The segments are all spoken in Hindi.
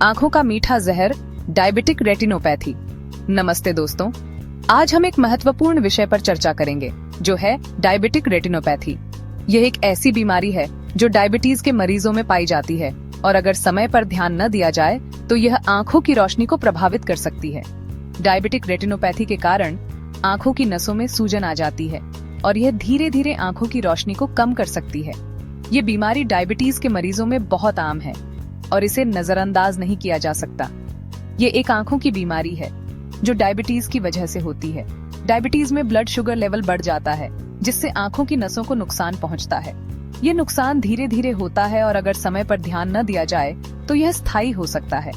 आंखों का मीठा जहर, डायबिटिक रेटिनोपैथी। नमस्ते दोस्तों, आज हम एक महत्वपूर्ण विषय पर चर्चा करेंगे जो है डायबिटिक रेटिनोपैथी। यह एक ऐसी बीमारी है जो डायबिटीज के मरीजों में पाई जाती है और अगर समय पर ध्यान न दिया जाए तो यह आंखों की रोशनी को प्रभावित कर सकती है। डायबिटिक रेटिनोपैथी के कारण आंखों की नसों में सूजन आ जाती है और यह धीरे धीरे आंखों की रोशनी को कम कर सकती है। ये बीमारी डायबिटीज के मरीजों में बहुत आम है और इसे नजरअंदाज नहीं किया जा सकता। ये एक आंखों की बीमारी है जो डायबिटीज की वजह से होती है। डायबिटीज में ब्लड शुगर लेवल बढ़ जाता है जिससे आंखों की नसों को नुकसान पहुंचता है। ये नुकसान धीरे धीरे होता है और अगर समय पर ध्यान न दिया जाए तो यह स्थायी हो सकता है।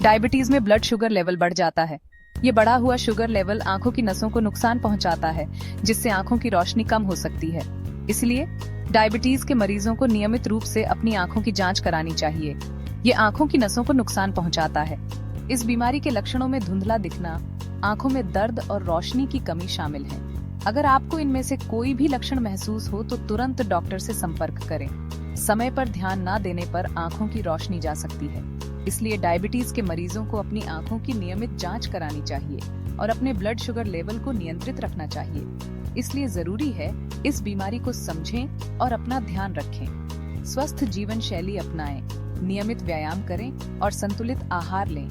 डायबिटीज में ब्लड शुगर लेवल बढ़ जाता है। ये बढ़ा हुआ शुगर लेवल आंखों की नसों को नुकसान पहुंचाता है जिससे आंखों की रोशनी कम हो सकती है। इसलिए डायबिटीज के मरीजों को नियमित रूप से अपनी आंखों की जांच करानी चाहिए। ये आंखों की नसों को नुकसान पहुंचाता है। इस बीमारी के लक्षणों में धुंधला दिखना, आंखों में दर्द और रोशनी की कमी शामिल है। अगर आपको इनमें से कोई भी लक्षण महसूस हो तो तुरंत डॉक्टर से संपर्क करें। समय पर ध्यान न देने पर आंखों की रोशनी जा सकती है। इसलिए डायबिटीज के मरीजों को अपनी आंखों की नियमित जांच करानी चाहिए और अपने ब्लड शुगर लेवल को नियंत्रित रखना चाहिए। इसलिए जरूरी है इस बीमारी को समझें और अपना ध्यान रखें। स्वस्थ जीवन शैली अपनाएं, नियमित व्यायाम करें और संतुलित आहार लें।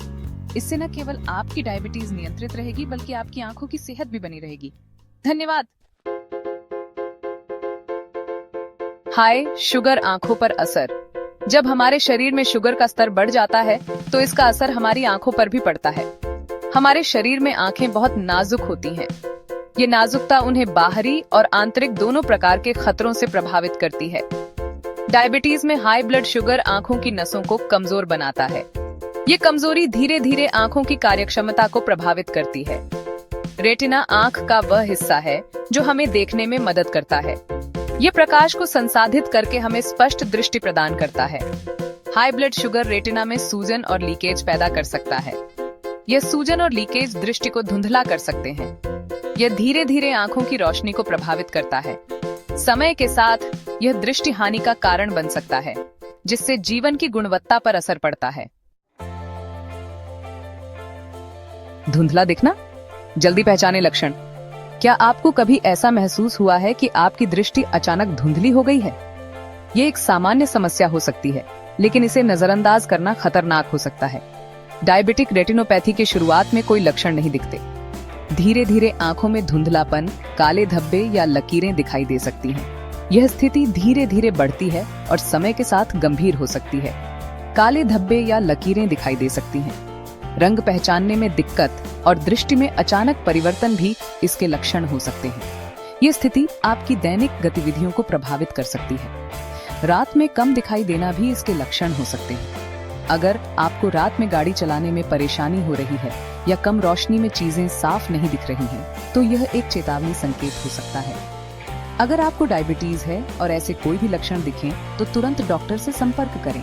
इससे न केवल आपकी डायबिटीज नियंत्रित रहेगी बल्कि आपकी आंखों की सेहत भी बनी रहेगी। धन्यवाद। हाय, शुगर आंखों पर असर। जब हमारे शरीर में शुगर का स्तर बढ़ जाता है तो इसका असर हमारी आंखों पर भी पड़ता है। हमारे शरीर में आंखें बहुत नाजुक होती हैं। ये नाजुकता उन्हें बाहरी और आंतरिक दोनों प्रकार के खतरों से प्रभावित करती है। डायबिटीज में हाई ब्लड शुगर आंखों की नसों को कमजोर बनाता है। ये कमजोरी धीरे धीरे आंखों की कार्यक्षमता को प्रभावित करती है। रेटिना आंख का वह हिस्सा है जो हमें देखने में मदद करता है। ये प्रकाश को संसाधित करके हमें स्पष्ट दृष्टि प्रदान करता है। हाई ब्लड शुगर रेटिना में सूजन और लीकेज पैदा कर सकता है। यह सूजन और लीकेज दृष्टि को धुंधला कर सकते हैं। यह धीरे धीरे आंखों की रोशनी को प्रभावित करता है। समय के साथ यह दृष्टि हानि का कारण बन सकता है जिससे जीवन की गुणवत्ता पर असर पड़ता है। धुंधला दिखना, जल्दी पहचाने लक्षण। क्या आपको कभी ऐसा महसूस हुआ है कि आपकी दृष्टि अचानक धुंधली हो गई है? ये एक सामान्य समस्या हो सकती है, लेकिन इसे नजरअंदाज करना खतरनाक हो सकता है। डायबिटिक रेटिनोपैथी के शुरुआत में कोई लक्षण नहीं दिखते। धीरे धीरे आंखों में धुंधलापन, काले धब्बे या लकीरें दिखाई दे सकती हैं। यह स्थिति धीरे धीरे बढ़ती है और समय के साथ गंभीर हो सकती है। काले धब्बे या लकीरें दिखाई दे सकती हैं। रंग पहचानने में दिक्कत और दृष्टि में अचानक परिवर्तन भी इसके लक्षण हो सकते हैं। ये स्थिति आपकी दैनिक गतिविधियों को प्रभावित कर सकती है। रात में कम दिखाई देना भी इसके लक्षण हो सकते हैं। अगर आपको रात में गाड़ी चलाने में परेशानी हो रही है या कम रोशनी में चीजें साफ नहीं दिख रही हैं, तो यह एक चेतावनी संकेत हो सकता है। अगर आपको डायबिटीज है और ऐसे कोई भी लक्षण दिखें तो तुरंत डॉक्टर से संपर्क करें।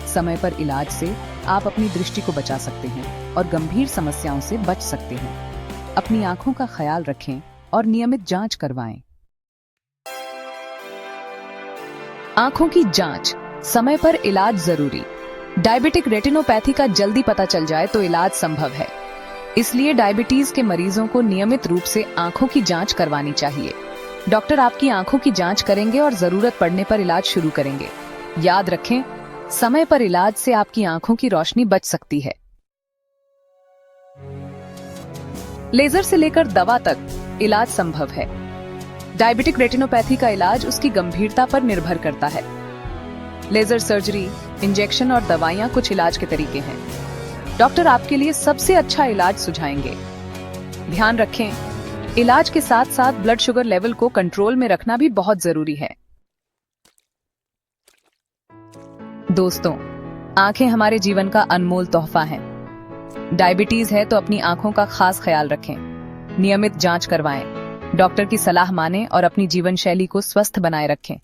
समय पर इलाज से आप अपनी दृष्टि को बचा सकते हैं और गंभीर समस्याओं से बच सकते हैं। अपनी आंखों का ख्याल रखें और नियमित जांच करवाएं। आंखों की जांच, समय पर इलाज जरूरी। डायबिटिक रेटिनोपैथी का जल्दी पता चल जाए तो इलाज संभव है। इसलिए डायबिटीज के मरीजों को नियमित रूप से आंखों की जांच करवानी चाहिए। डॉक्टर आपकी आंखों की जांच करेंगे और जरूरत पड़ने पर इलाज शुरू करेंगे। याद रखें, समय पर इलाज से आपकी आंखों की रोशनी बच सकती है। लेजर से लेकर दवा तक इलाज संभव है। डायबिटिक रेटिनोपैथी का इलाज उसकी गंभीरता पर निर्भर करता है। लेजर सर्जरी, इंजेक्शन और दवाइयां कुछ इलाज के तरीके हैं। डॉक्टर आपके लिए सबसे अच्छा इलाज सुझाएंगे। ध्यान रखें, इलाज के साथ साथ ब्लड शुगर लेवल को कंट्रोल में रखना भी बहुत जरूरी है। दोस्तों, आंखें हमारे जीवन का अनमोल तोहफा हैं। डायबिटीज है तो अपनी आंखों का खास ख्याल रखें। नियमित जांच करवाएं, डॉक्टर की सलाह मानें और अपनी जीवन शैली को स्वस्थ बनाए रखें।